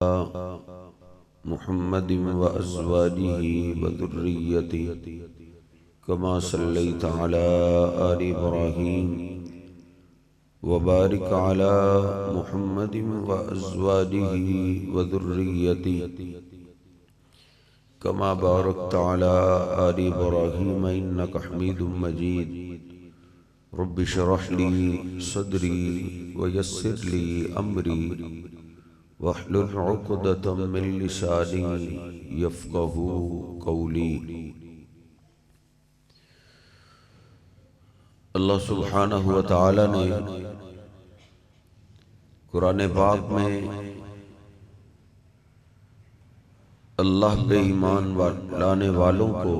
محمد وأزواجه وذريته كما صليت على آل إبراهيم وبارك على محمد وأزواجه وذريته كما باركت على آل إبراهيم إنك حميد مجيد رب اشرح لي صدري ويسر لي أمري واحلل عقدة من لساني يفقهوا قولي۔ اللہ سبحانہ و تعالی نے قرآن پاک میں اللہ پہ ایمان لانے والوں کو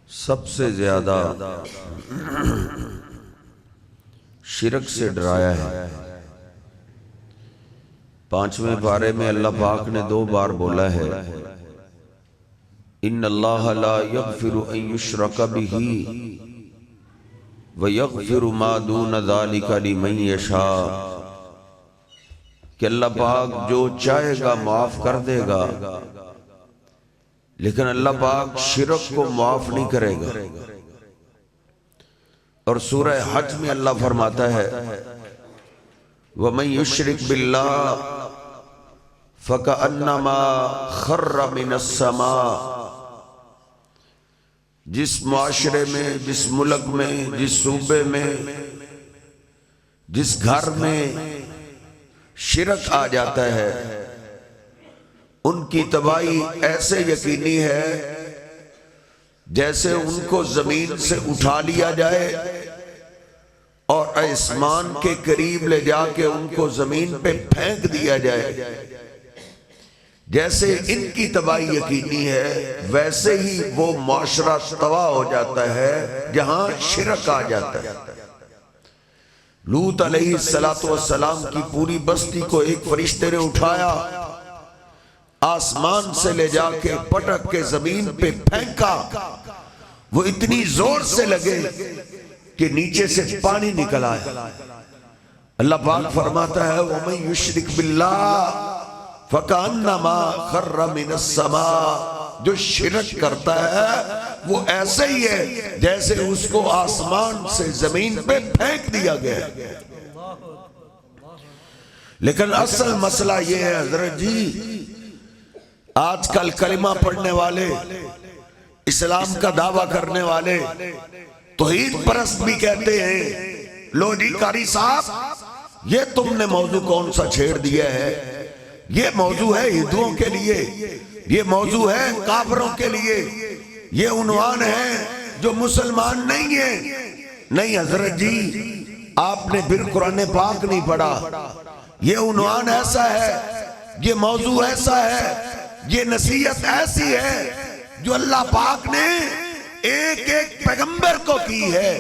سب سے زیادہ شرک سے ڈرایا ہے۔ 5ویں پارے میں اللہ پاک نے 2 بار بولا ہے، ان اللہ لا یغفر ان یشرک بہ ویغفر ما دون ذلک لمن یشاء، کہ اللہ پاک جو چاہے گا معاف کر دے گا، لیکن اللہ پاک شرک کو معاف نہیں کرے گا۔ اور سورہ حج میں اللہ فرماتا ہے وَمَن يُشْرِكْ بِاللَّهِ فَكَأَنَّمَا خَرَّ مِنَ السَّمَاءِ، جس معاشرے میں، جس ملک میں، جس صوبے میں، جس گھر میں شرک آ جاتا ہے، ان کی تباہی ایسے یقینی ہے جیسے ان کو زمین سے اٹھا لیا جائے اور آسمان کے قریب لے جا کے ان کو زمین پہ پھینک دیا جائے۔ جیسے ان کی تباہی یقینی ہے، ویسے ہی وہ معاشرہ تباہ ہو جاتا ہے جہاں شرک آ جاتا ہے۔ لوط علیہ السلام کی پوری بستی کو ایک فرشتے نے اٹھایا، آسمان سے لے جا کے پٹک کے زمین پہ پھینکا، وہ اتنی زور سے لگے کہ نیچے سے پانی نکل آیا۔ اللہ پاک فرماتا ہے وَمَن يُشْرِكْ بِاللَّهِ فَكَأَنَّمَا خَرَّ مِنَ السَّمَاءِ، جو شرک کرتا ہے وہ ایسے ہی ہے جیسے اس کو آسمان سے زمین پہ پھینک دیا گیا۔ لیکن اصل مسئلہ یہ ہے حضرت جی، آج کل کلمہ پڑھنے والے، اسلام کا دعویٰ کرنے والے توحید پرست بھی کہتے ہیں لو جی قاری صاحب یہ تم نے موضوع کون سا چھیڑ دیا ہے، یہ موضوع ہے ہندوؤں کے لیے، یہ موضوع ہے کافروں کے لیے، یہ عنوان ہے جو مسلمان نہیں ہیں۔ نہیں حضرت جی، آپ نے پھر قرآن پاک نہیں پڑھا۔ یہ عنوان ایسا ہے، یہ موضوع ایسا ہے، یہ نصیحت ایسی ہے جو اللہ پاک نے ایک ایک پیغمبر کو کی ہے،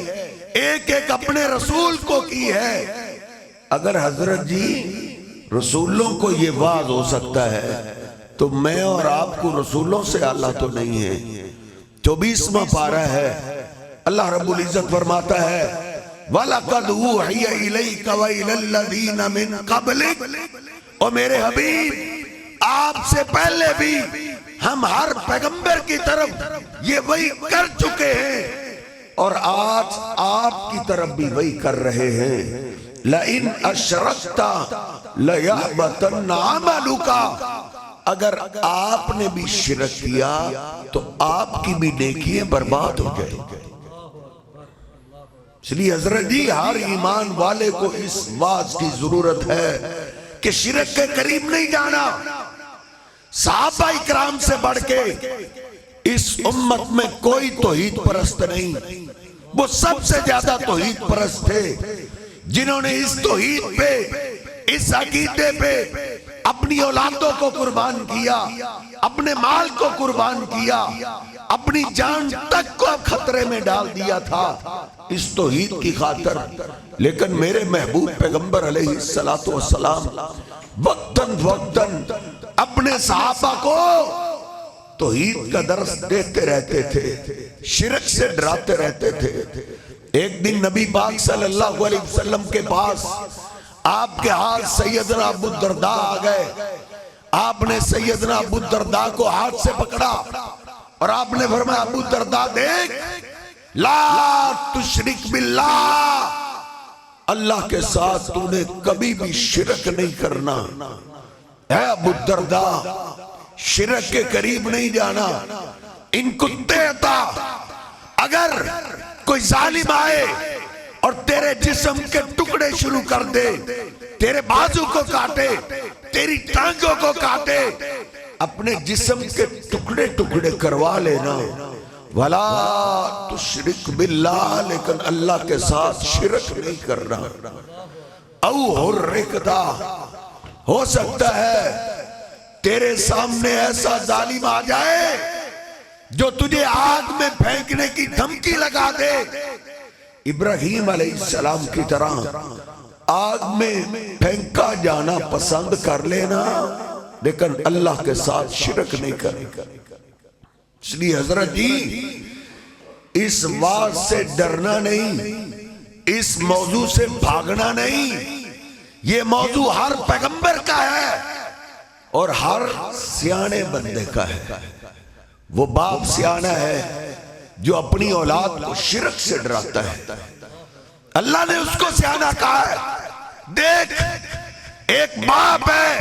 ایک ایک اپنے رسول کو کی ہے۔ اگر حضرت جی رسولوں کو یہ واز ہو سکتا ہے تو میں اور آپ کو رسولوں سے اعلیٰ تو نہیں ہے۔ 24واں پارہ ہے، اللہ رب العزت فرماتا ہے وَلَقَدْ أُوحِيَ إِلَيْكَ وَإِلَى الَّذِينَ مِن قَبْلِكَ، اور میرے حبیب آپ سے پہلے بھی ہم ہر پیغمبر کی طرف یہ وحی کر چکے ہیں، اور آج آپ کی طرف بھی وحی کر رہے ہیں۔ لَإِنْ أَشْرَكْتَ لَيَحْبَطَنَّ عَمَلُكَ، اگر آپ نے بھی شرک کیا تو آپ کی بھی نیکیاں برباد ہو جائیں گے۔ اس لیے حضرت جی ہر ایمان والے کو اس واز کی ضرورت ہے کہ شرک کے قریب نہیں جانا۔ صحابہ اکرام سے بڑھ کے اس امت میں کوئی توحید پرست نہیں، وہ سب سے زیادہ توحید پرست تھے، جنہوں نے اس توحید پہ، اس عقیدے پہ اپنی اولادوں کو قربان کیا، اپنے مال کو قربان کیا، اپنی جان تک کو خطرے میں ڈال دیا تھا اس توحید کی خاطر۔ لیکن میرے محبوب پیغمبر علیہ السلام وقتاً وقتاً اپنے صحابہ کو توحید کا درس دیتے رہتے تھے، شرک سے ڈراتے رہتے تھے۔ ایک دن نبی پاک صلی اللہ علیہ وسلم کے پاس آپ کے ہاتھ سیدنا ابو الدرداء آ گئے. آپ نے سیدنا ابو الدرداء کو ہاتھ سے پکڑا اور آپ نے فرمایا ابو الدرداء دیکھ، لا تشرک باللہ، اللہ کے ساتھ تو نے کبھی بھی شرک نہیں کرنا. اے ابو الدرداء شرک کے قریب نہیں جانا. ان کتے عطا، اگر کوئی ظالم آئے اور تیرے جسم کے ٹکڑے شروع کر دے، تیرے بازو کو کاٹے، تیری ٹانگوں کو کاٹے، اپنے جسم کے ٹکڑے ٹکڑے کروا لینا. وَلَا تُشْرِكْ بِاللَّهِ، لیکن اللہ کے ساتھ شرک نہیں کرنا. او حرکتا، ہو سکتا ہے تیرے سامنے ایسا ظالم آ جائے جو تجھے آگ میں پھینکنے کی دھمکی لگا دے. ابراہیم علیہ السلام کی طرح آگ میں پھینکا جانا پسند کر لینا، لیکن اللہ کے ساتھ شرک نہیں کرنا. اس لیے حضرت جی اس بات سے ڈرنا نہیں، اس موضوع سے بھاگنا نہیں. یہ موضوع ہر پیغمبر کا ہے اور ہر سیانے بندے کا ہے. وہ باپ سیانہ ہے جو اپنی اولاد کو شرک سے ڈراتا ہے. اللہ نے اس کو سیانہ کہا ہے. دیکھ ایک باپ ہے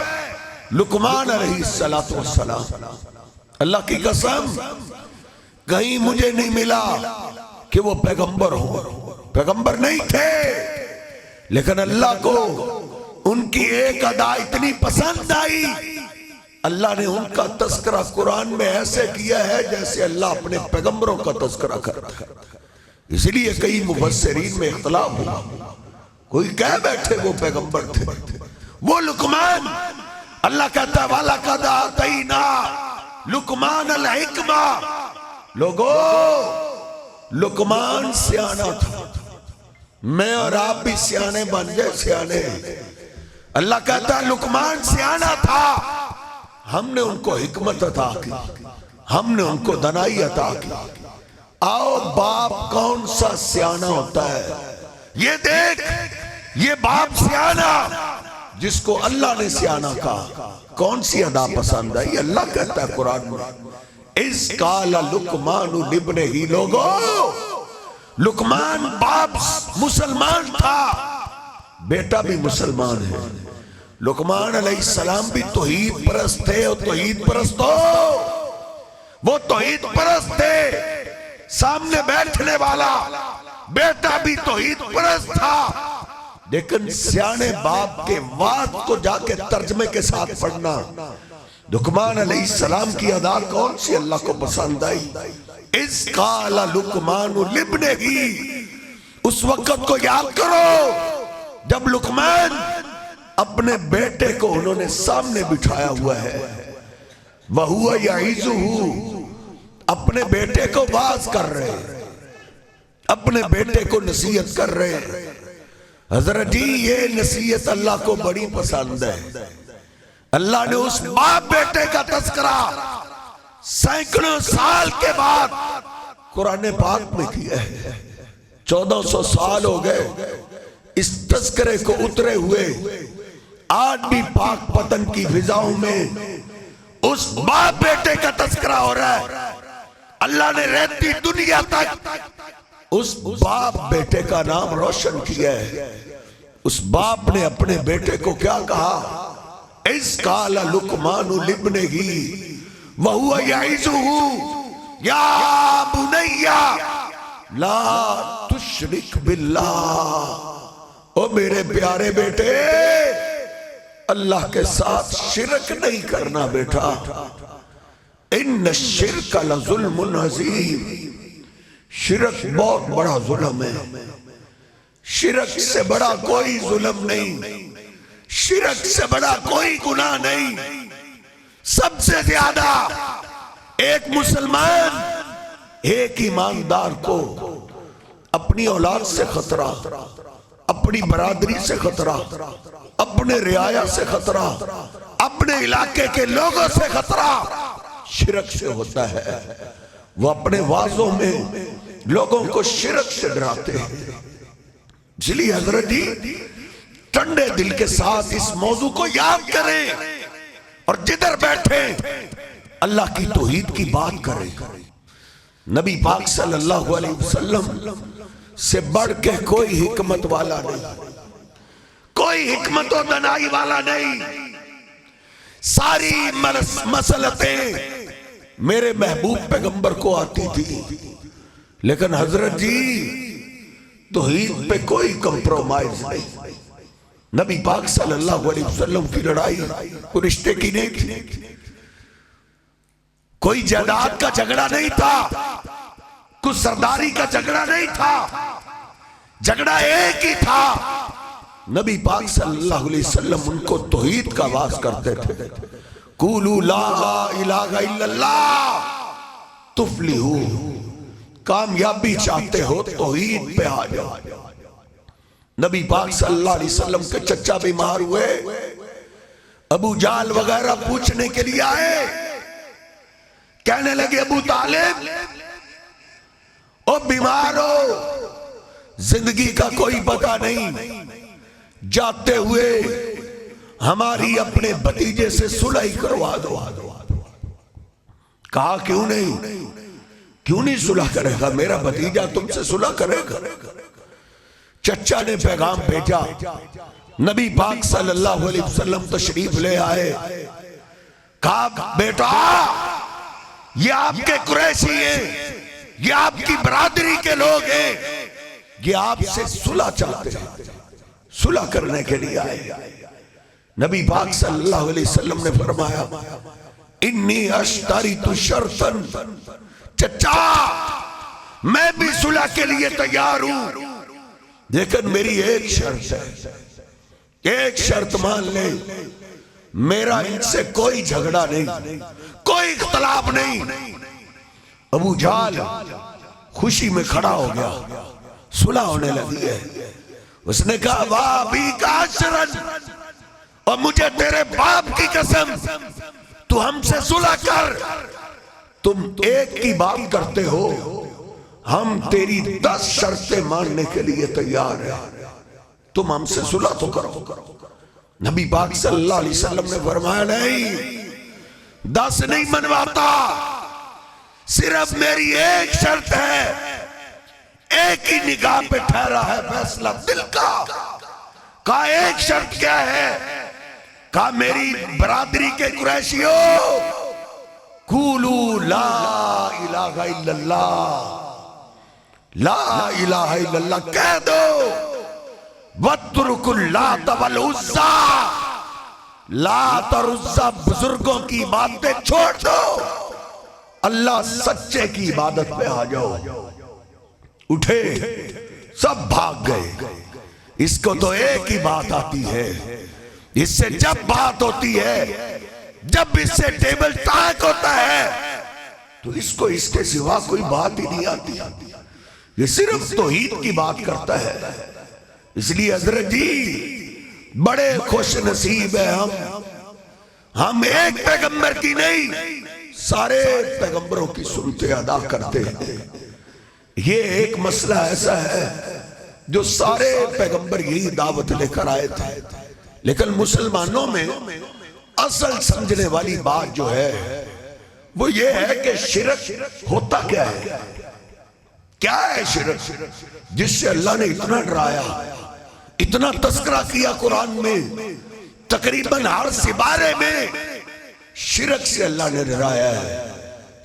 لقمان علیہ السلام، اللہ کی قسم کہیں مجھے نہیں ملا کہ وہ پیغمبر ہو، پیغمبر نہیں تھے، لیکن اللہ کو ان کی ایک ادا اتنی پسند آئی، اللہ نے ان کا تذکرہ قرآن میں ایسے کیا ہے جیسے اللہ اپنے پیغمبروں کا تذکرہ کرتا ہے. اس لیے کئی مفسرین میں اختلاف ہوا. کوئی کہہ بیٹھے وہ پیغمبر تھے. وہ لقمان، اللہ کہتا ہے وَلَقَدْ آتَيْنَا لقمان الحکمہ. لوگو لقمان سیانہ تھا، میں اور آپ بھی سیانے بن جائے سیانے. اللہ کہتا ہے لقمان سیانہ تھا، ہم نے ان کو حکمت عطا کی، ہم نے ان کو دانائی عطا کی. آؤ باپ کون سا سیانہ ہوتا ہے، یہ دیکھ یہ باپ سیانہ جس کو اللہ نے سیانہ کہا. کون سی ادا پسند ہے؟ یہ اللہ کہتا ہے قرآن میں اِذْ قَالَ لُقْمَانُ لِابْنِهِ. لوگو لقمان باپ مسلمان تھا، بیٹا بھی مسلمان ہے. لقمان علیہ السلام بھی توحید پرست تھے اور توحید پرست ہو، وہ توحید پرست تھے. سامنے بیٹھنے والا بیٹا بھی توحید پرست تھا، لیکن سیانے باپ کے وعد کو جا کے ترجمے کے ساتھ پڑھنا. لقمان علیہ السلام کی ادا کون سی اللہ کو پسند آئی؟ اِذْ قَالَ لُقْمَانُ لِابْنِهِ. اس وقت کو یاد کرو جب لقمان اپنے بیٹے کو انہوں نے سامنے بٹھایا ہوا ہے. وَهُوَ يَعِظُهُ، اپنے بیٹے کو واعظ کر رہے، اپنے بیٹے کو نصیحت کر رہے. حضرت جی یہ نصیحت اللہ کو بڑی پسند ہے. اللہ نے اس باپ بیٹے کا تذکرہ سینکڑوں سال کے بعد قرآن پاک میں کیا ہے. 1400 سال ہو گئے اس تذکرے کو اترے ہوئے. آج بھی پاک پتن کی فضاؤں میں اس باپ بیٹے کا تذکرہ ہو رہا ہے. اللہ نے رہتی دنیا تک اس باپ بیٹے کا نام روشن کیا ہے. اس باپ نے اپنے بیٹے کو کیا کہا؟ اِذْ قَالَ لُقْمَانُ لِابْنِهِ وَهُوَ يَعِظُهُ يَا بُنَيَّ لَا تُشْرِكْ بِاللَّهِ. او میرے پیارے بیٹے اللہ کے ساتھ شرک نہیں کرنا بیٹا. ان الشرک لظلم عظیم. شرک بہت بڑا ظلم ہے. شرک سے بڑا کوئی ظلم نہیں، شرک سے بڑا کوئی گناہ نہیں. سب سے زیادہ ایک مسلمان، ایک ایماندار کو اپنی اولاد سے خطرہ، اپنی برادری سے خطرہ، اپنے رعایا سے خطرہ، اپنے علاقے کے لوگوں سے خطرہ شرک سے ہوتا ہے. وہ اپنے وعظوں میں لوگوں کو شرک سے ڈراتے ہیں. اس لیے حضرت جی ٹھنڈے دل کے ساتھ اس موضوع کو یاد کریں اور جدھر بیٹھے اللہ کی توحید کی بات کریں. نبی پاک صلی اللہ علیہ وسلم سے بڑھ کے کوئی حکمت والا نہیں، کوئی حکمت و دانائی والا نہیں. ساری مسئلتیں میرے محبوب پیغمبر کو آتی تھی، لیکن حضرت جی توحید پہ کوئی کمپرومائز نہیں. نبی پاک صلی اللہ علیہ وسلم کی لڑائی کوئی رشتے کی نہیں تھی، کوئی جائیداد کا جھگڑا نہیں تھا، کوئی سرداری کا جھگڑا نہیں تھا. جھگڑا ایک ہی تھا. نبی پاک صلی اللہ علیہ وسلم ان کو توحید کا آواز کرتے تھے. قولوا لا الہ الا اللہ تفلحو، کامیابی چاہتے ہو توحید پہ آ جاؤ. نبی پاک صلی اللہ علیہ وسلم کے چچا بیمار ہوئے، ابو جہل وغیرہ پوچھنے کے لیے آئے. کہنے لگے ابو طالب او بیمار ہو، زندگی کا کوئی پتہ نہیں، جاتے ہوئے ہماری اپنے بھتیجے سے صلح کروا دو. کہا کیوں نہیں صلح کرے گا؟ میرا بھتیجا تم سے صلح کرے گا. چچا نے پیغام بھیجا، نبی پاک صلی اللہ علیہ وسلم تشریف لے آئے. کہا بیٹا یہ آپ کے قریشی ہیں، یہ آپ کی برادری کے لوگ ہیں، یہ آپ سے صلح چاہتے ہیں، صلح کرنے کے لیے آئے. نبی پاک صلی اللہ علیہ وسلم نے فرمایا انی اشتریت شرطا، چچا میں بھی صلح کے لیے تیار ہوں، لیکن میری ایک شرط ہے. ایک شرط مان لے، میرا ان سے کوئی جھگڑا نہیں، کوئی اختلاف نہیں. ابو جہل خوشی میں کھڑا ہو گیا، صلح ہونے لگی ہے. اس نے کہا واہ بھی کا شرن، اور مجھے تیرے باپ کی قسم تو ہم سے صلح کر. تم ایک کی بات کرتے ہو، ہم تیری 10 شرطیں ماننے کے لیے تیار ہیں، تم ہم سے صلح تو کرو. نبی پاک صلی اللہ علیہ وسلم نے فرمایا نہیں، 10 نہیں منواتا، صرف میری ایک شرط ہے. ایک ہی نگاہ پہ ٹھہرا ہے فیصلہ دل کا. کہا ایک شرط کیا ہے؟ کہا میری برادری کے قریشیو قولوا لا الہ الا اللہ، لا الہ الا اللہ کہہ دو. وَاتْرُكُوا اللَّاتَ وَالْعُزَّىٰ، لات اور عزہ بزرگوں کی عبادتیں چھوڑ دو، اللہ سچے کی عبادت پہ آ جاؤ. اٹھے سب بھاگ گئے. اس کو تو ایک ہی بات آتی ہے، اس سے جب بات ہوتی ہے، جب اس سے ٹیبل ٹاک ہوتا ہے تو اس کو اس کے سوا کوئی بات ہی نہیں آتی. یہ صرف توحید کی بات کرتا ہے. اس لیے حضرت جی بڑے خوش نصیب ہیں ہم ایک پیغمبر کی نہیں، سارے پیغمبروں کی سنتے ادا کرتے ہیں. یہ ایک مسئلہ ایسا ہے جو سارے پیغمبر یہی دعوت لے کر آئے تھے، لیکن مسلمانوں میں اصل سمجھنے والی بات جو ہے وہ یہ ہے کہ شرک ہوتا کیا ہے. کیا ہے شرک؟ جس سے اللہ نے اتنا ڈرایا، اتنا تذکرہ کیا قرآن میں، تقریباً ہر سپارے میں شرک سے اللہ نے ڈرایا ہے.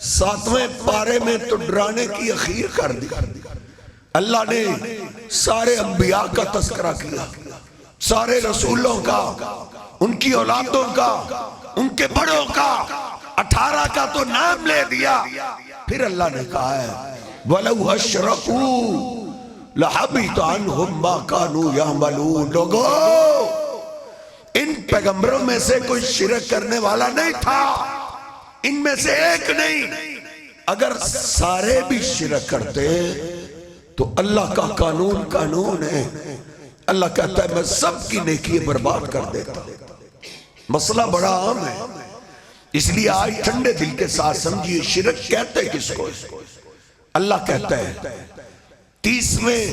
7ویں پارے میں تو ڈرانے کی اخیر کر دی. اللہ نے سارے انبیاء کا تذکرہ کیا، سارے رسولوں کا، ان کی اولادوں کا، ان کے بڑوں کا، 18 کا تو نام لے دیا. پھر اللہ نے کہا ہے وَلَوْ أَشْرَكُوا لَحَبِطَ عَنْهُمْ مَا كَانُوا يَعْمَلُونَ. لوگوں ان پیغمبروں میں سے کوئی شرک کرنے والا نہیں تھا، ان میں سے ایک نہیں. اگر سارے بھی شرک کرتے تو اللہ کا قانون ہے، اللہ کہتا ہے میں سب کی نیکی برباد کر دیتا. مسئلہ بڑا عام ہے، اس لیے آج ٹھنڈے دل کے ساتھ سمجھیے شرک کہتے کس کو. اللہ کہتا ہے 30ویں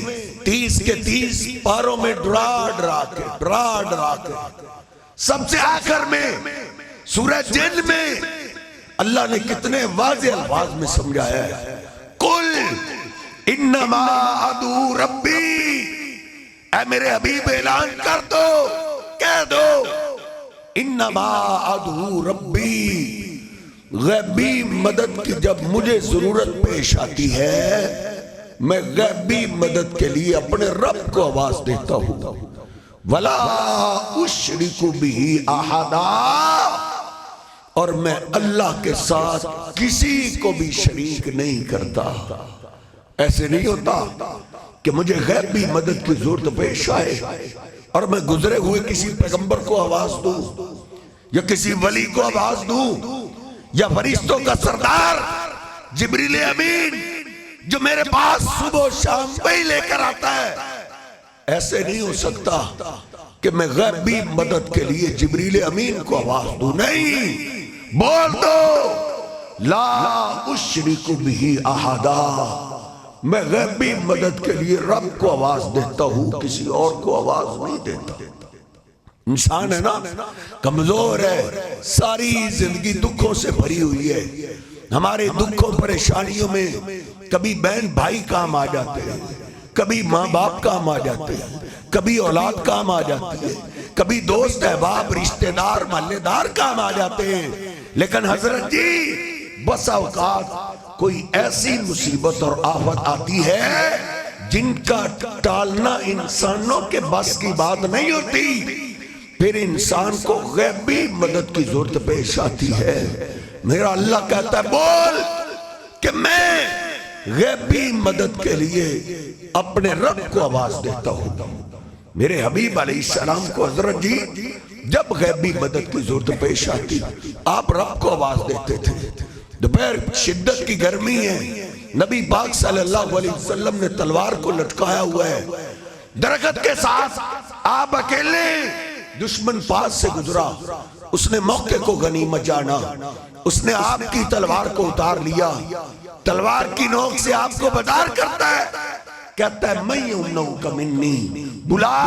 30 کے 30 پاروں میں ڈرا ڈرا کے سب سے آخر میں سورہ جن میں اللہ نے کتنے واضح الفاظ میں سمجھایا ہے، قل انما ادعو ربی، اے میرے حبیب اعلان کر دو، کہہ دو انما ادعو ربی، غیبی مدد کی جب مجھے ضرورت پیش آتی ہے میں غیبی مدد کے لیے اپنے رب کو آواز دیتا ہوں، ولا اشرک بہ احدا، اور میں اللہ کے ساتھ کسی کو بھی شریک نہیں کرتا۔ ایسے نہیں ہوتا کہ مجھے غیبی مدد کی ضرورت پیش آئے اور میں گزرے ہوئے کسی پیغمبر کو آواز دوں یا کسی ولی کو آواز دوں یا فرشتوں کا سردار جبریل امین جو میرے پاس صبح و شام وہی لے کر آتا ہے، ایسے نہیں ہو سکتا کہ میں غیبی مدد کے لیے جبریل امین کو آواز دوں۔ نہیں، بول دو لا اشرک بہ احدا، میں غیبی مدد کے لیے رب کو آواز دیتا ہوں، کسی اور کو آواز نہیں دیتا۔ انسان ہے نا، کمزور ہے، ساری زندگی دکھوں سے بھری ہوئی ہے۔ ہمارے دکھوں پریشانیوں میں کبھی بہن بھائی کام آ جاتے ہیں، کبھی ماں باپ کام آ جاتے ہیں، کبھی اولاد کام آ جاتی ہے، کبھی دوست احباب رشتہ دار محلے دار کام آ جاتے ہیں، لیکن حضرت جی بسا اوقات کوئی ایسی مصیبت اور آفت آتی ہے جن کا ٹالنا انسانوں کے بس کی بات نہیں ہوتی، پھر انسان کو غیبی مدد کی ضرورت پیش آتی ہے۔ میرا اللہ کہتا ہے بول کہ میں غیبی مدد کے لیے اپنے رب کو آواز دیتا ہوں۔ میرے حبیب علیہ السلام کو حضرت جی جب غیبی مدد کی ضرورت پیش آتی آپ رب کو آواز دیتے تھے۔ دوپہر شدت کی گرمی ہے، نبی پاک صلی اللہ علیہ وسلم نے تلوار کو لٹکایا ہوا ہے، درخت کے ساتھ آپ اکیلے، دشمن پاس سے گزرا، اس نے موقع کو غنیمت جانا، اس نے آپ کی تلوار کو اتار لیا، تلوار کی نوک سے آپ کو بدار کرتا ہے، کہتا ہے میں یمنعک منی، بلا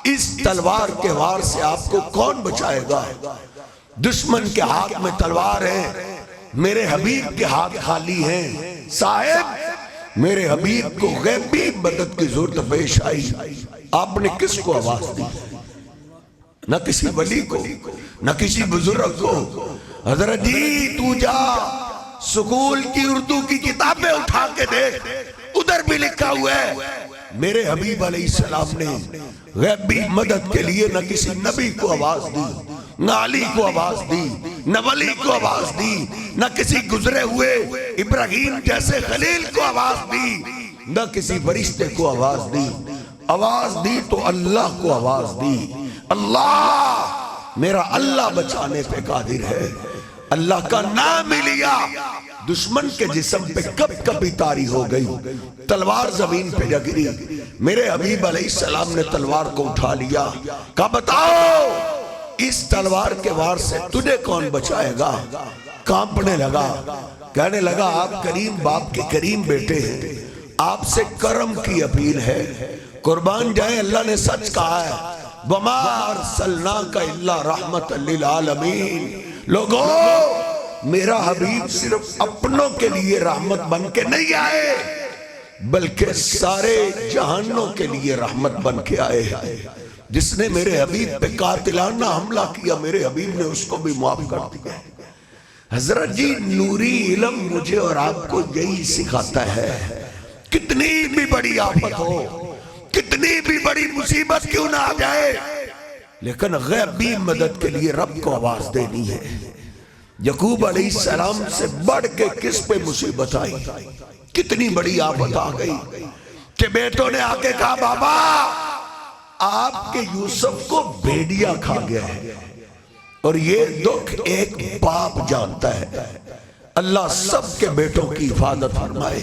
اس تلوار کے وار سے آپ کو کون بچائے گا؟ دشمن کے ہاتھ میں تلوار ہے، میرے حبیب کے ہاتھ خالی ہیں۔ صاحب میرے حبیب کو غیبی مدد کی ضرورت پیش آئی، آپ نے کس کو آواز دی؟ نہ کسی ولی کو، نہ کسی بزرگ کو۔ حضرت جی تو جا سکول کی اردو کی کتابیں اٹھا کے دیکھ، ادھر بھی لکھا ہوا ہے میرے حبیب علیہ السلام نے غیبی مدد کے لیے نہ کسی نبی کو آواز دی، نہ علی کو آواز دی، نہ ولی کو آواز دی، نہ کسی گزرے ہوئے ابراہیم جیسے خلیل کو آواز دی، نہ کسی فرشتے کو آواز دی۔ آواز دی تو اللہ کو آواز دی۔ اللہ، میرا اللہ بچانے پہ قادر ہے۔ اللہ کا نام لیا، دشمن کے جسم پہ کب کبھی تاری ہو گئی، تلوار زمین پہ جا گری، میرے حبیب علیہ السلام نے تلوار کو اٹھا لیا، کہا بتاؤ اس تلوار کے وار سے تجھے کون بچائے گا؟ کانپنے لگا، کہنے لگا آپ کریم باپ کے کریم بیٹے ہیں، آپ سے کرم کی اپیل ہے، قربان جائیں اللہ نے سچ کہا ہے، وَمَا أَرْسَلْنَاكَ إِلَّا رَحْمَةً لِلْعَالَمِينَ۔ لوگوں میرا حبیب صرف اپنوں کے لیے رحمت بن کے نہیں آئے بلکہ سارے جہانوں کے لیے رحمت بن کے آئے ہیں۔ جس نے میرے حبیب پہ قاتلانہ حملہ کیا میرے حبیب نے اس کو بھی معاف کر دیا۔ حضرت جی نوری علم مجھے اور آپ کو یہی سکھاتا ہے، کتنی بھی بڑی آفت ہو، کتنی بھی بڑی مصیبت کیوں نہ آ جائے، لیکن غیبی مدد کے لیے رب کو آواز دینی ہے۔ یعقوب علیہ السلام سے بڑھ کے کس پہ مصیبت آئی، کتنی بڑی آفت آ گئی کہ بیٹوں نے آ کے کہا بابا آپ کے یوسف کو بھیڑیا کھا گیا ہے، اور یہ دکھ ایک باپ جانتا ہے۔ اللہ سب کے بیٹوں کی حفاظت فرمائے۔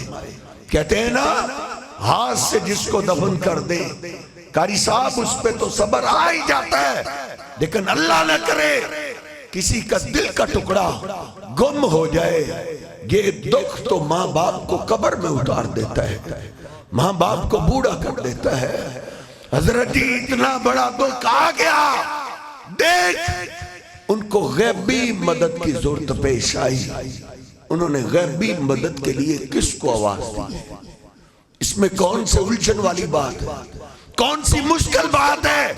کہتے ہیں نا ہاتھ سے جس کو دفن کر دے، قاری صاحب اس پہ تو صبر آ ہی جاتا ہے، لیکن اللہ نہ کرے کسی کا دل کا ٹکڑا گم ہو جائے، یہ دکھ تو ماں باپ کو قبر میں اتار دیتا ہے۔ ماں باپ کو بوڑھا کر دیتا ہے۔ حضرت جی اتنا بڑا دکھ آ گیا، دیکھ ان کو غیبی مدد کی ضرورت پیش آئی، انہوں نے غیبی مدد کے لیے کس کو آواز دی؟ اس میں کون سے الجھن والی بات ہے، کون سی مشکل بات ہے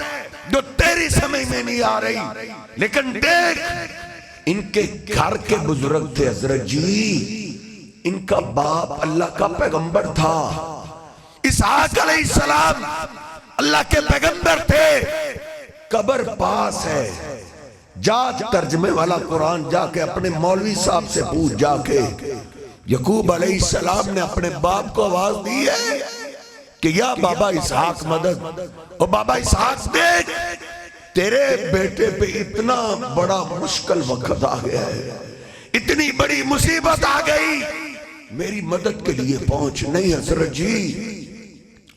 جو تیری سمجھ میں نہیں آ رہی؟ لیکن دیکھ ان کے گھر کے بزرگ تھے حضرت جی، ان کا باپ اللہ کا پیغمبر تھا، اسحاق علیہ السلام اللہ کے پیغمبر تھے، قبر پاس ہے، جا ترجمے والا قرآن جا کے اپنے مولوی صاحب سے پوچھ جا کے، یعقوب علیہ السلام نے اپنے باپ کو آواز دی ہے کہ یا بابا اسحاق مدد، اور بابا اسحاق دیکھ تیرے بیٹے پہ اتنا بڑا مشکل وقت آ گیا ہے، اتنی بڑی مصیبت آ گئی، میری مدد کے لیے پہنچ۔ نہیں حضرت جی،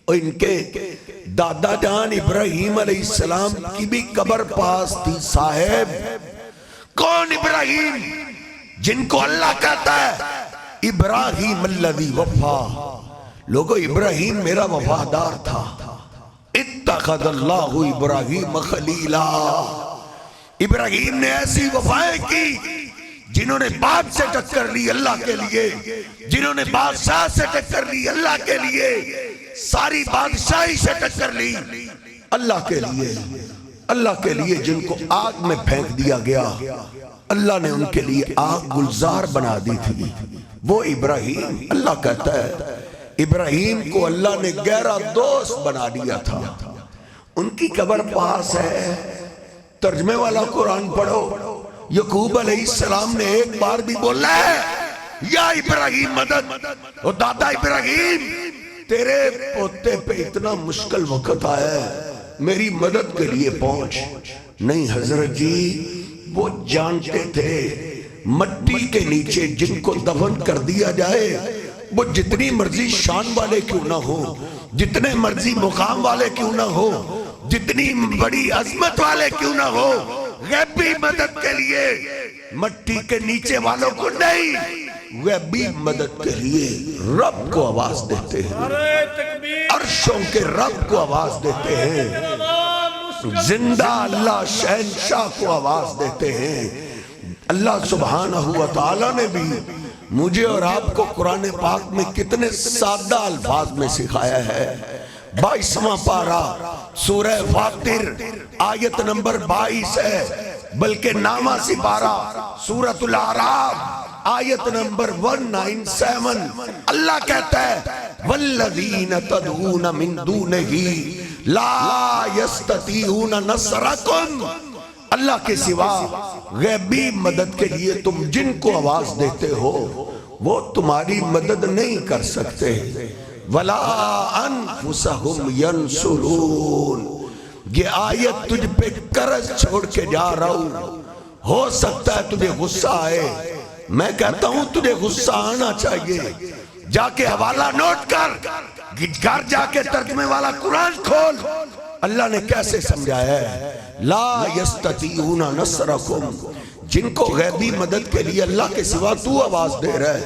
اور ان کے دادا جان ابراہیم علیہ السلام کی بھی قبر پاس تھی صاحب۔ کون ابراہیم؟ جن کو اللہ کہتا ہے ابراہیم الذی وفا، لوگو ابراہیم میرا وفادار تھا، اتخذ اللہ ابراہیم خلیلا، ابراہیم نے ایسی وفائیں کی جنہوں نے باپ سے ٹکر لی اللہ کے لیے، جنہوں نے بادشاہ سے ٹکر لی اللہ کے لیے، ساری بادشاہی سے ٹکر لی اللہ کے لیے، اللہ کے لیے، جن کو آگ میں پھینک دیا گیا اللہ نے ان کے لیے آگ گلزار بنا دی تھی، وہ ابراہیم۔ اللہ کہتا ہے ابراہیم کو اللہ نے گہرا دوست بنا دیا تھا، ان کی قبر پاس ہے۔ ترجمے والا قرآن پڑھو، یعقوب علیہ السلام نے ایک بار بھی بولا ہے یا ابراہیم مدد، اور دادا ابراہیم تیرے پوتے پہ اتنا مشکل وقت آیا ہے، میری مدد کے لیے پہنچ۔ نہیں حضرت جی، وہ جانتے تھے مٹی کے نیچے جن کو دفن کر دیا جائے، وہ جتنی مرضی شان والے کیوں نہ ہو، جتنے مرضی مقام والے کیوں نہ ہو، جتنی بڑی عظمت والے کیوں نہ ہو، غیبی مدد کے لیے مٹی کے نیچے والوں کو نہیں، غیبی مدد کے لیے رب کو آواز دیتے ہیں، عرشوں کے رب کو آواز دیتے ہیں، زندہ اللہ شہنشاہ کو آواز دیتے ہیں۔ اللہ سبحانہ و تعالیٰ نے بھی مجھے اور آپ کو قرآن پاک میں کتنے سادہ الفاظ میں سکھایا ہے۔ 22واں پارہ سورہ فاطر آیت نمبر 22 ہے، بلکہ نامہ سپارہ سورۃ الاعراف آیت نمبر 197 اللہ کہتا ہے وَالَّذِينَ تَدْعُونَ مِن دُونِهِ لَا يَسْتَطِيعُونَ نَصْرَكُمْ، اللہ کے سوا غیبی مدد کے لیے تم جن کو آواز دیتے ہو وہ تمہاری مدد نہیں کر سکتے، وَلَا أَنفُسَهُمْ يَنصُرُونَ۔ یہ آیت تجھ پہ قرض چھوڑ کے جا رہا ہوں، ہو سکتا ہے تجھے غصہ آئے، میں کہتا ہوں تجھے غصہ آنا چاہیے، جا کے حوالہ نوٹ کر، گھر جا کے ترجمے والا قرآن کھول، اللہ نے کیسے سمجھایا ہے لا یستطیعون نصرکم، جن کو غیبی مدد کے لیے اللہ کے سوا تو آواز دے رہا ہے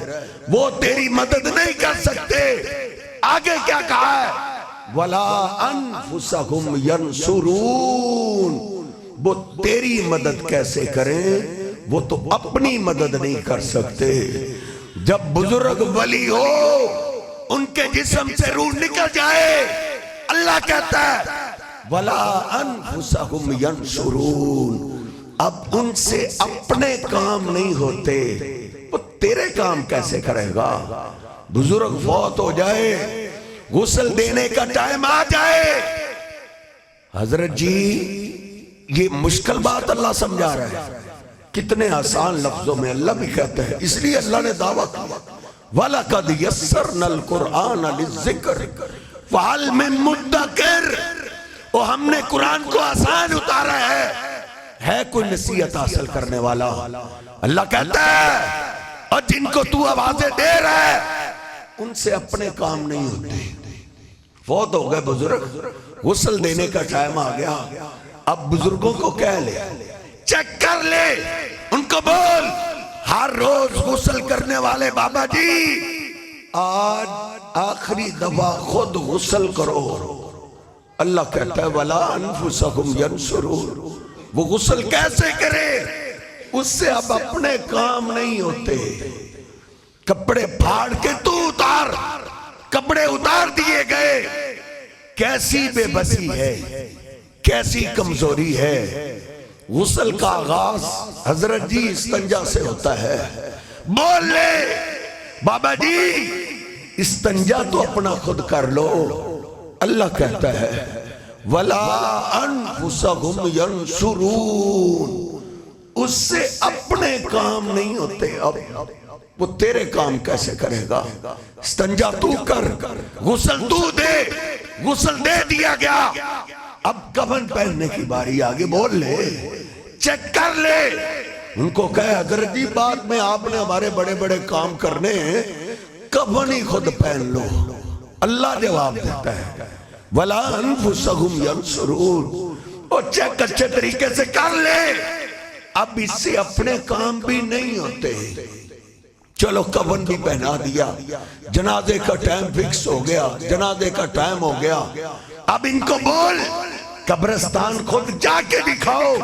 وہ تیری مدد نہیں کر سکتے۔ آگے کیا کہا ہے وَلَا أَنفُسَهُمْ يَنصُرُونَ، وہ تیری مدد کیسے کریں، وہ تو اپنی مدد نہیں کر سکتے۔ جب بزرگ ولی ہو ان کے جسم سے روح نکل جائے اللہ کہتا ہے وَلَا أَنفُسَهُمْ يَنصُرُونَ، اب ان سے اپنے کام نہیں ہوتے، وہ تیرے کام کیسے کرے گا؟ بزرگ فوت ہو جائے، غسل دینے کا ٹائم آ جائے، حضرت جی یہ مشکل بات اللہ سمجھا رہا ہے، کتنے آسان لفظوں میں اللہ بھی کہتا ہے، اس لیے اللہ نے دعویٰ کیا وَلَقَدْ يَسَّرْنَا الْقُرْآنَ لِلذِّكْرِ فَهَلْ مِن مُدَّكِرٍ، اور ہم نے قرآن کو آسان اتارا ہے کوئی نصیحت حاصل کرنے والا؟ اللہ کہتا ہے اور جن کو تو آوازیں دے رہا ہے ان سے اپنے کام نہیں ہوتے۔ فوت ہو گئے بزرگ، غسل دینے کا ٹائم آ گیا، اب بزرگوں کو کہہ لے، چیک کر لے، ان کو بول ہر روز غسل کرنے والے بابا جی آج آخری دفعہ خود غسل کرو. اللہ کہتا ہے وَلَا أَنفُسَهُمْ يَنْصُرُونَ. وہ غسل کیسے کرے؟ اس سے اب اپنے کام نہیں ہوتے. کپڑے پھاڑ کے تو اتار، کپڑے اتار دیے گئے. کیسی بے بسی ہے، کیسی کمزوری ہے. غسل کا آغاز حضرت جی استنجا سے ہوتا ہے. بول لے بابا جی استنجا تو اپنا خود کر لو. اللہ کہتا ہے وَلَا أَنفُسَهُمْ يَنْصُرُونَ. اس سے اپنے کام نہیں ہوتے. اب وہ تیرے کام کیسے کرے گا؟ استنجا تو کر، غسل تو دے، غسل دے دیا گیا. اب کفن پہننے کی باری آگے. بول لے، چیک کر لے. ان کو کہے حضرت جی بعد میں آپ نے ہمارے بڑے بڑے کام کرنے ہیں، کفن ہی خود پہن لو. اللہ جواب دیتا ہے وَلَا أَنفُسَهُمْ يَنْصُرُونَ. اور چیک اچھے طریقے سے کر لے. اب اس سے اپنے کام بھی نہیں ہوتے. چلو کفن بھی پہنا دیا، جنازے کا ٹائم فکس ہو گیا، جنازے کا ٹائم ہو گیا. اب ان کو بول قبرستان خود جا کے دکھاؤ.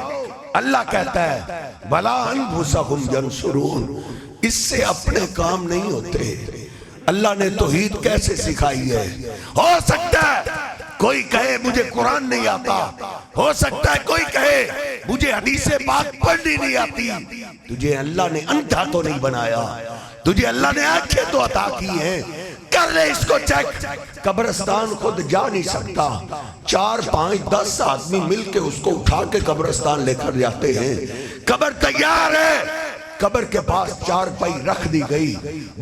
اللہ کہتا ہے وَلَا أَنفُسَهُمْ يَنْصُرُونَ. اس سے اپنے کام نہیں ہوتے. اللہ نے توحید کیسے سکھائی ہے؟ ہو سکتا ہے کوئی کہے مجھے قرآن نہیں آتا، ہو سکتا ہے کوئی کہے مجھے حدیث پاک پڑھنی نہیں آتی. تجھے اللہ نے اندھا تو نہیں بنایا، تجھے اللہ نے آنکھیں تو عطا کی ہیں. کر لے اس کو چیک. قبرستان خود جا نہیں سکتا. 4 5 10 آدمی مل کے اس کو اٹھا کے قبرستان لے کر جاتے ہیں. قبر تیار ہے، قبر کے پاس 4 پائی رکھ دی گئی.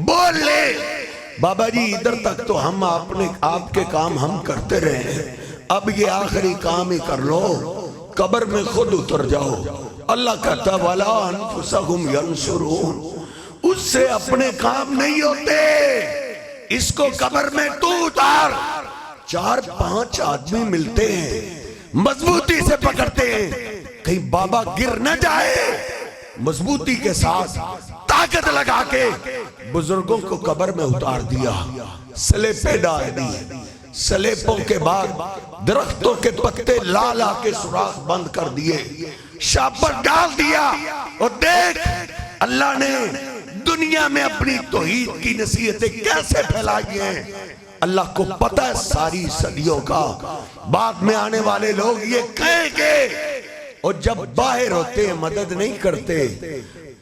بول لے بابا جی ادھر تک تو ہم آپ کے کام ہم کرتے رہے ہیں، اب یہ آخری کام ہی کر لو، قبر میں خود اتر جاؤ. اللہ کہتا ہے وَلَا أَنفُسَهُمْ يَنْصُرُونَ. اس سے اپنے کام نہیں ہوتے. اس کو قبر میں تو اتار. 4 5 آدمی ملتے ہیں، مضبوطی سے پکڑتے ہیں، کہیں بابا گر نہ جائے. مضبوطی کے ساتھ طاقت لگا کے بزرگوں کو قبر میں اتار دیا. سلیپیں ڈال دی. سلیپوں کے بعد درختوں کے پتے لا لا کے سوراخ بند کر دیے، شاپر ڈال دیا. اور دیکھ اللہ نے دنیا میں اپنی توحید کی نصیحتیں کیسے پھیلائی ہیں. اللہ کو پتہ ہے ساری صدیوں کا. بعد میں آنے والے لوگ یہ کہیں گے اور جب باہر ہوتے ہیں مدد نہیں کرتے،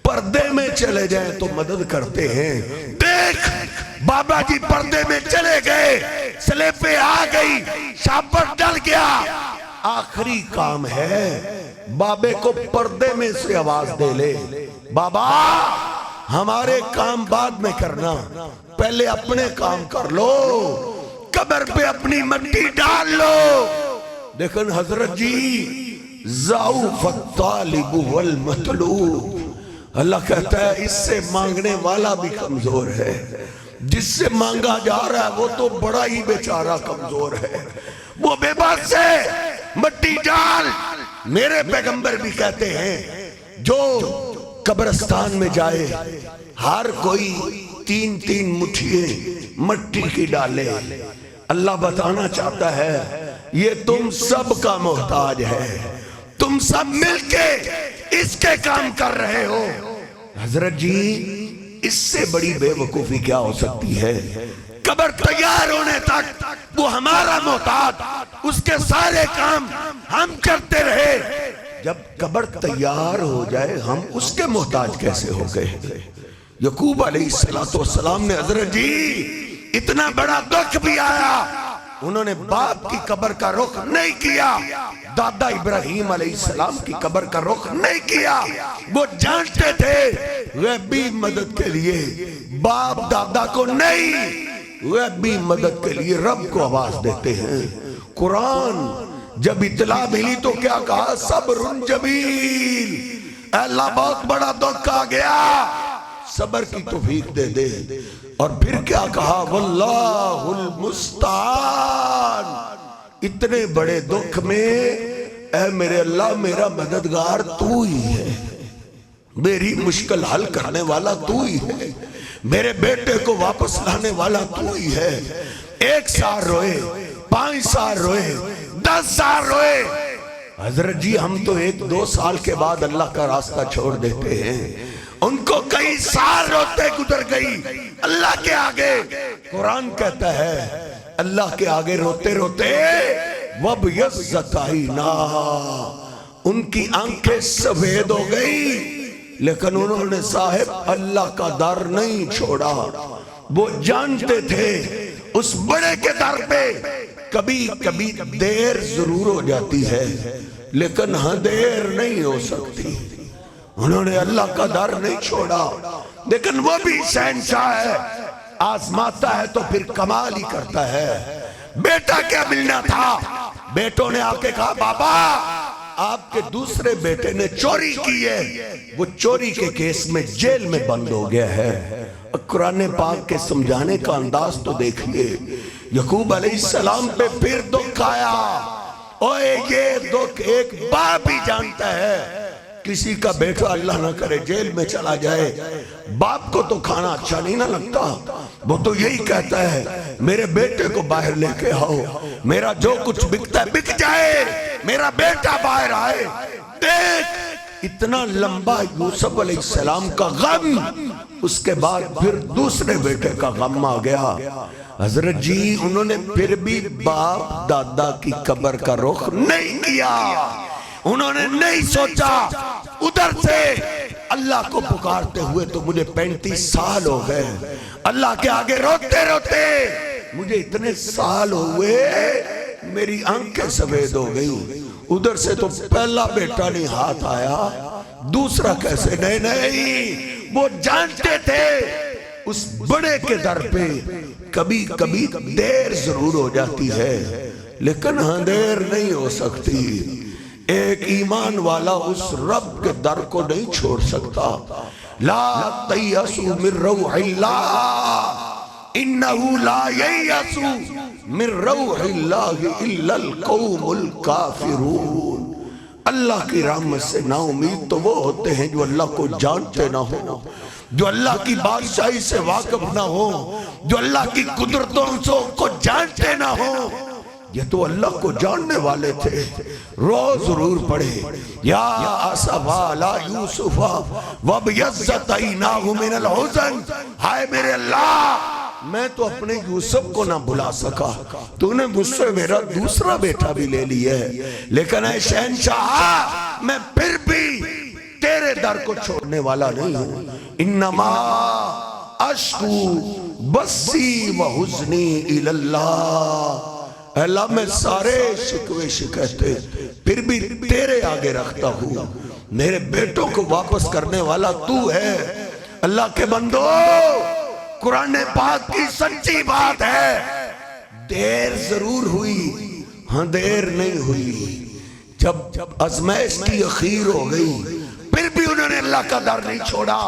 پردے میں چلے جائیں تو مدد کرتے ہیں. دیکھ بابا جی پردے میں چلے گئے، سلیپیں آ گئی، شاپر ڈل گیا. آخری کام ہے بابے کو پردے میں سے آواز دے لے بابا ہمارے کام بعد میں کرنا، پہلے اپنے کام کر لو. قبر پہ اپنی مٹی ڈال لو. لیکن حضرت جی ضعف الطالب والمطلوب. اللہ کہتا ہے اس سے مانگنے والا بھی کمزور ہے، جس سے مانگا جا رہا ہے وہ تو بڑا ہی بیچارہ کمزور ہے، وہ بے بس ہے. مٹی ڈال. میرے پیغمبر بھی کہتے ہیں جو قبرستان میں جائے ہر کوئی 3 مٹھیے مٹی کی ڈالے. اللہ بتانا چاہتا ہے یہ تم سب کا محتاج ہے، تم سب مل کے اس کے کام کر رہے ہو. حضرت جی اس سے بڑی بے وقوفی کیا ہو سکتی ہے؟ قبر تیار ہونے تک وہ ہمارا محتاج، اس کے سارے کام ہم کرتے رہے. جب قبر تیار ہو جائے ہم اس کے محتاج کیسے ہو گئے؟ یعقوب علیہ السلام نے حضرت جی اتنا بڑا دکھ بھی آیا، انہوں نے باپ کی قبر کا رخ نہیں کیا. دادا ابراہیم علیہ السلام کی قبر کا رخ نہیں کیا. وہ جانتے تھے غیبی مدد کے لیے باپ دادا کو نہیں، غیبی مدد کے لیے رب کو آواز دیتے ہیں. قرآن جب اطلاع ملی تو کیا کہا؟ صبر جمیل. اے اللہ بہت بڑا دکھ آ گیا، صبر کی توفیق دے دے. اور پھر کیا کہا؟ واللہ المستعان. اتنے بڑے دکھ میں اے میرے اللہ میرا مددگار تو ہی ہے. میری مشکل حل کرنے والا تو ہی ہے، میرے بیٹے کو واپس لانے والا تو ہی ہے۔ 1 سال روئے، 5 سال روئے، 10 سال روئے۔ حضرت جی ہم تو 1-2 سال کے بعد اللہ کا راستہ چھوڑ دیتے ہیں، ان کو کئی سال روتے گزر گئی اللہ کے آگے۔ قرآن کہتا ہے اللہ کے آگے روتے روتے وَبْيَضَّتْ عَيْنَاهُ، ان کی آنکھیں سفید ہو گئی، لیکن انہوں نے صاحب اللہ کا در نہیں چھوڑا۔ وہ جانتے تھے اس بڑے کے در پہ کبھی کبھی دیر ضرور ہو جاتی ہے، لیکن ہاں دیر نہیں ہو سکتی۔ انہوں نے اللہ کا در نہیں چھوڑا، لیکن وہ بھی شہنشاہ ہے، آزماتا ہے تو پھر کمال ہی کرتا ہے۔ بیٹا کیا ملنا تھا، بیٹوں نے آ کے کہا بابا آپ کے دوسرے بیٹے نے چوری کی ہے، وہ چوری کے کیس میں جیل میں بند ہو گیا ہے۔ قرآن پاک کے سمجھانے کا انداز تو دیکھئے، یعقوب علیہ السلام پہ پھر دکھ آیا۔ اوے یہ دکھ ایک باپ ہی جانتا ہے، کسی کا بیٹا اللہ نہ کرے جیل میں چلا جائے، باپ کو تو کھانا اچھا نہیں نہ لگتا، وہ تو یہی کہتا ہے میرے بیٹے کو باہر لے کے آؤ، میرا جو کچھ بکتا ہے بک جائے، میرا بیٹا باہر آئے۔ دیکھ اتنا لمبا یوسف علیہ السلام کا غم، اس کے بعد پھر دوسرے بیٹے کا غم آ گیا۔ حضرت جی انہوں نے پھر بھی باپ دادا کی قبر کا رخ نہیں کیا، انہوں نے نہیں سوچا ادھر سے اللہ کو پکارتے ہوئے تو مجھے 35 سال ہو گئے، اللہ کے آگے روتے روتے مجھے اتنے سال ہوئے، میری آنکھیں سفید ہو گئی۔ ادھر سے تو پہلا بیٹا نہیں ہاتھ آیا، دوسرا کیسے؟ نہیں، وہ جانتے تھے اس بڑے کے در پہ کبھی کبھی دیر ضرور ہو جاتی ہے، لیکن ہاں دیر نہیں ہو سکتی۔ ایک ایمان والا اس رب کے در کو نہیں چھوڑ سکتا۔ لا تیأسوا من روح اللہ انہو لا ییأسوا من روح اللہ الا القوم الکافرون۔ اللہ کی رحمت سے نا امید تو وہ ہوتے ہیں جو اللہ کو جانتے نہ ہو، جو اللہ کی بادشاہی سے واقف نہ ہو، جو اللہ کی قدرتوں کو جانتے نہ ہو۔ یہ تو اللہ کو جاننے والے تھے، روز ضرور پڑھے یا آسفا علی یوسف وابیضت عیناہ من الحزن، ہائے میرے اللہ میں تو اپنے یوسف کو نہ بھلا سکا، تو نے مجھ سے میرا دوسرا بیٹا بھی لے لیا ہے، لیکن اے شہنشاہ میں پھر بھی تیرے در کو چھوڑنے والا نہیں ہوں۔ انما اشکو بسی و حزنی الاللہ، اللہ میں سارے شکوے شکایتیں پھر بھی تیرے آگے رکھتا ہوں، میرے بیٹوں کو واپس کرنے والا تو ہے۔ اللہ کے بندو قرآن پاک کی سچی بات ہے، دیر ضرور ہوئی ہاں دیر نہیں ہوئی۔ جب آزمائش کی اخیر ہو گئی پھر بھی انہوں نے اللہ کا در نہیں چھوڑا۔